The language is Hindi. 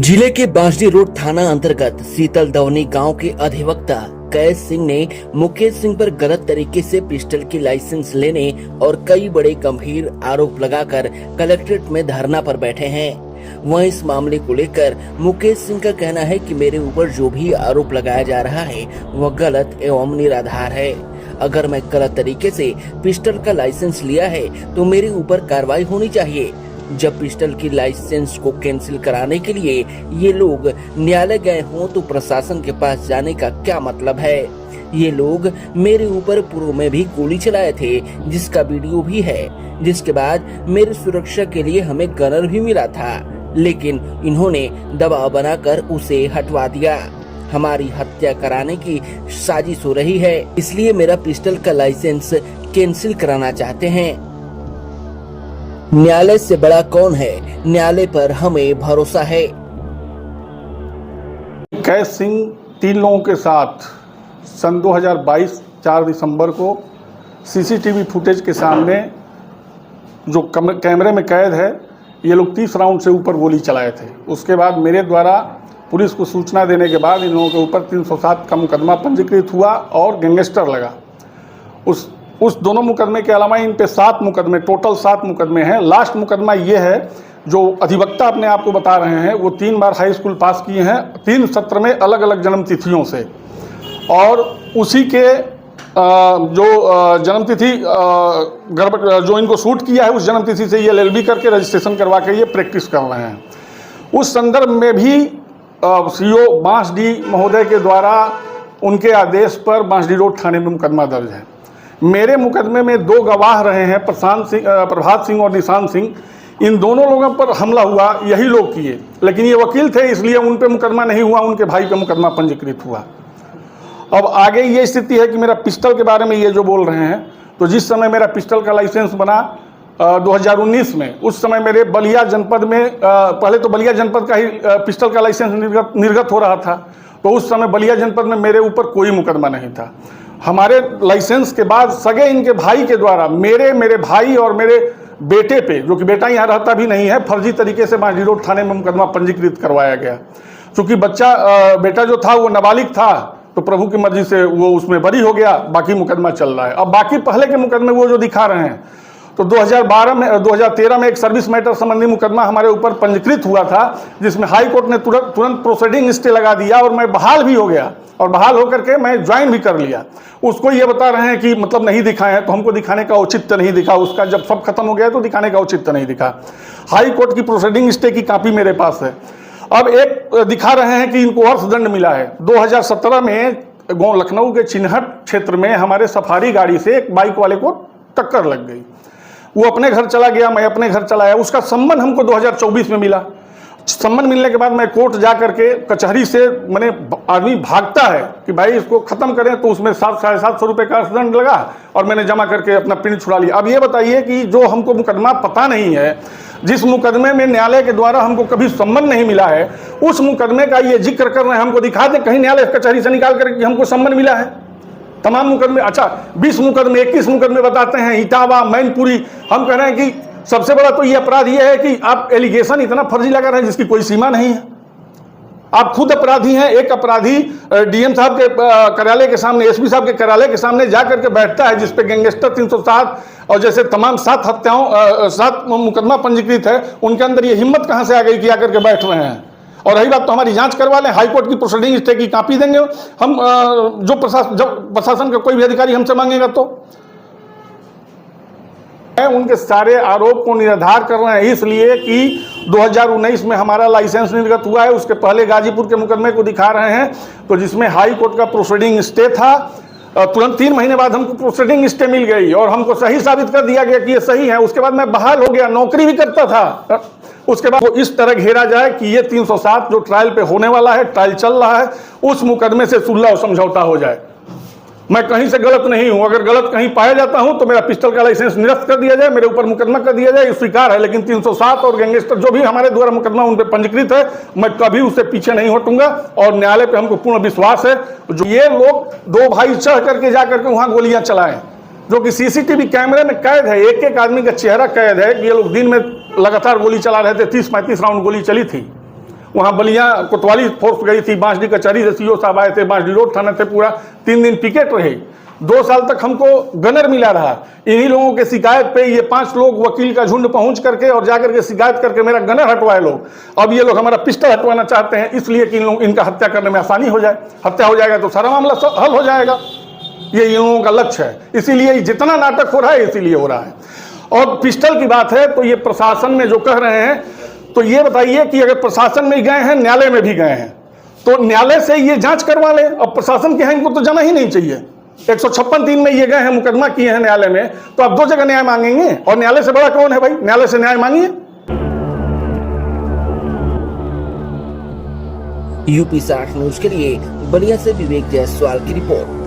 जिले के बांसडी रोड थाना अंतर्गत शीतल दवनी गांव के अधिवक्ता कैद सिंह ने मुकेश सिंह पर गलत तरीके से पिस्टल की लाइसेंस लेने और कई बड़े गंभीर आरोप लगाकर कलेक्ट्रेट में धरना पर बैठे हैं। वहीं इस मामले को लेकर मुकेश सिंह का कहना है कि मेरे ऊपर जो भी आरोप लगाया जा रहा है वह गलत एवं निराधार है। अगर मैं गलत तरीके से पिस्टल का लाइसेंस लिया है तो मेरे ऊपर कार्रवाई होनी चाहिए। जब पिस्टल की लाइसेंस को कैंसिल कराने के लिए ये लोग न्यायालय गए हों तो प्रशासन के पास जाने का क्या मतलब है। ये लोग मेरे ऊपर पूर्व में भी गोली चलाए थे, जिसका वीडियो भी है, जिसके बाद मेरी सुरक्षा के लिए हमें गनर भी मिला था, लेकिन इन्होंने दबाव बनाकर उसे हटवा दिया। हमारी हत्या कराने की साजिश हो रही है, इसलिए मेरा पिस्टल का लाइसेंस कैंसिल कराना चाहते हैं। न्यायालय से बड़ा कौन है, न्यायालय पर हमें भरोसा है। कैद सिंह 3 लोगों के साथ सन 2022 4 दिसंबर को सीसीटीवी फुटेज के सामने जो कैमरे में कैद है, ये लोग 30 राउंड से ऊपर गोली चलाए थे। उसके बाद मेरे द्वारा पुलिस को सूचना देने के बाद इन लोगों के ऊपर 307 का मुकदमा पंजीकृत हुआ और गैंगस्टर लगा। उस दोनों मुकदमे के अलावा इन पे 7 मुकदमे, टोटल 7 मुकदमे हैं। लास्ट मुकदमा ये है जो अधिवक्ता अपने आप को बता रहे हैं, वो 3 बार हाई स्कूल पास किए हैं, 3 सत्र में अलग अलग जन्म तिथियों से, और उसी के जो जन्म तिथि गड़बड़ जो इनको शूट किया है उस जन्म तिथि से ये LLB करके रजिस्ट्रेशन करवा के ये प्रैक्टिस कर रहे हैं। उस संदर्भ में भी CO बांसडी महोदय के द्वारा उनके आदेश पर बांसडी रोड थाने में मुकदमा दर्ज है। मेरे मुकदमे में 2 गवाह रहे हैं, प्रभात सिंह और निशांत सिंह। इन दोनों लोगों पर हमला हुआ यही लोग किए, लेकिन ये वकील थे इसलिए उन पे मुकदमा नहीं हुआ, उनके भाई पे मुकदमा पंजीकृत हुआ। अब आगे ये स्थिति है कि मेरा पिस्टल के बारे में ये जो बोल रहे हैं, तो जिस समय मेरा पिस्टल का लाइसेंस बना 2019 में, उस समय मेरे बलिया जनपद में पहले तो बलिया जनपद का ही पिस्टल का लाइसेंस निर्गत हो रहा था, तो उस समय बलिया जनपद में मेरे ऊपर कोई मुकदमा नहीं था। हमारे लाइसेंस के बाद सगे इनके भाई के द्वारा मेरे भाई और मेरे बेटे पे, जो कि बेटा यहाँ रहता भी नहीं है, फर्जी तरीके से बांसडी रोड थाने में मुकदमा पंजीकृत करवाया गया। क्योंकि बेटा जो था वो नाबालिग था, तो प्रभु की मर्जी से वो उसमें बरी हो गया, बाकी मुकदमा चल रहा है। अब बाकी पहले के मुकदमे वो जो दिखा रहे हैं, तो 2013 में एक सर्विस मैटर संबंधी मुकदमा हमारे ऊपर पंजीकृत हुआ था, जिसमें हाई कोर्ट ने तुरंत प्रोसीडिंग स्टे लगा दिया और मैं बहाल भी हो गया, और बहाल होकर के मैं ज्वाइन भी कर लिया। उसको ये बता रहे हैं कि मतलब नहीं दिखाए हैं, तो हमको दिखाने का औचित्य नहीं दिखा। उसका जब सब खत्म हो गया तो दिखाने का औचित्य नहीं दिखा। हाई कोर्ट की प्रोसीडिंग स्टे की कॉपी मेरे पास है। अब एक दिखा रहे हैं कि इनको अर्थदंड मिला है। 2017 में लखनऊ के चिन्हट क्षेत्र में हमारे सफारी गाड़ी से एक बाइक वाले को टक्कर लग गई। वो अपने घर चला गया, मैं अपने घर चला आया। उसका सम्मन हमको 2024 में मिला। सम्मन मिलने के बाद मैं कोर्ट जा करके कचहरी से, मैंने आदमी भागता है कि भाई इसको खत्म करें, तो उसमें 700-750 रुपये का अर्थदंड लगा और मैंने जमा करके अपना प्रिंट छुड़ा लिया। अब ये बताइए कि जो हमको मुकदमा पता नहीं है, जिस मुकदमे में न्यायालय के द्वारा हमको कभी सम्मन नहीं मिला है, उस मुकदमे का ये जिक्र कर रहे हैं, हमको दिखा दें कहीं न्यायालय कचहरी से निकाल करके हमको सम्मन मिला है। तमाम मुकदमे, अच्छा 20 मुकदमे 21 मुकदमे बताते हैं, इटावा मैनपुरी। हम कह रहे हैं कि सबसे बड़ा तो ये अपराध ये है कि आप एलिगेशन इतना फर्जी लगा रहे हैं जिसकी कोई सीमा नहीं है। आप खुद अपराधी हैं। एक अपराधी DM साहब के कार्यालय के सामने, SP साहब के कार्यालय के सामने जा करके बैठता है, जिसपे गैंगस्टर 307 और जैसे तमाम 7 हत्याओं 7 मुकदमा पंजीकृत है, उनके अंदर ये हिम्मत कहाँ से आ गई कि आकर के बैठ रहे हैं। और रही बात, तो हमारी जांच करवा लें, हाईकोर्ट की प्रोसीडिंग स्टे की कॉपी देंगे हम। जब प्रशासन का कोई भी अधिकारी हमसे मांगेगा तो उनके सारे आरोप को निराधार कर रहे हैं, इसलिए कि 2019 में हमारा लाइसेंस निर्गत हुआ है। उसके पहले गाजीपुर के मुकदमे को दिखा रहे हैं, तो जिसमें हाई कोर्ट का प्रोसीडिंग स्टे था, तुरंत 3 महीने बाद हमको प्रोसीडिंग स्टे मिल गई और हमको सही साबित कर दिया गया कि ये सही है। उसके बाद मैं बहाल हो गया, नौकरी भी करता था। उसके बाद वो इस तरह घेरा जाए कि ये 307 जो ट्रायल पे होने वाला है, ट्रायल चल रहा है, उस मुकदमे से सुलह और समझौता हो जाए। मैं कहीं से गलत नहीं हूं। अगर गलत कहीं पाया जाता हूं तो मेरा पिस्टल का लाइसेंस निरस्त कर दिया जाए, मेरे ऊपर मुकदमा कर दिया जाए, स्वीकार है। लेकिन 307 और गैंगस्टर जो भी हमारे द्वारा मुकदमा उन पर पंजीकृत है, मैं कभी उससे पीछे नहीं हटूंगा और न्यायालय पे हमको पूर्ण विश्वास है। जो ये लोग 2 भाई चढ़ करके जा करके वहां गोलियां चलाएं, जो कि सीसीटीवी कैमरे में कैद है, एक एक आदमी का चेहरा कैद है कि ये लोग दिन में लगातार गोली चला रहे थे। 30-35 राउंड गोली चली थी वहाँ बलिया कोतवाली फोर्स गई थी, बांसडी कचहरी से सीओ साहब आए थे, बांसडी रोड थाना से पूरा 3 दिन पिकेट रहे। 2 साल तक हमको गनर मिला रहा। इन्हीं लोगों के शिकायत पे ये 5 लोग वकील का झुंड पहुंच करके और जाकर के शिकायत करके मेरा गनर हटवाए लोग। अब ये लोग हमारा पिस्टल हटवाना चाहते हैं, इसलिए कि इनका हत्या करने में आसानी हो जाए। हत्या हो जाएगा तो सारा मामला हल हो जाएगा। ये इन लोगों का लक्ष्य है, इसीलिए जितना नाटक हो रहा है इसीलिए हो रहा है। और पिस्टल की बात है तो ये प्रशासन में जो कह रहे हैं, तो ये बताइए कि अगर प्रशासन में गए हैं, न्यायालय में भी गए हैं, तो न्यायालय से ये जांच करवा लें। अब प्रशासन के हैं, इनको तो जाना ही नहीं चाहिए। 156(3) में ये गए हैं, मुकदमा किए हैं न्यायालय में, तो अब 2 जगह न्याय मांगेंगे। और न्यायालय से बड़ा कौन है भाई? न्यायालय से न्याय मांगिए। यूपी 60 न्यूज के लिए बलिया से विवेक जायसवाल की रिपोर्ट।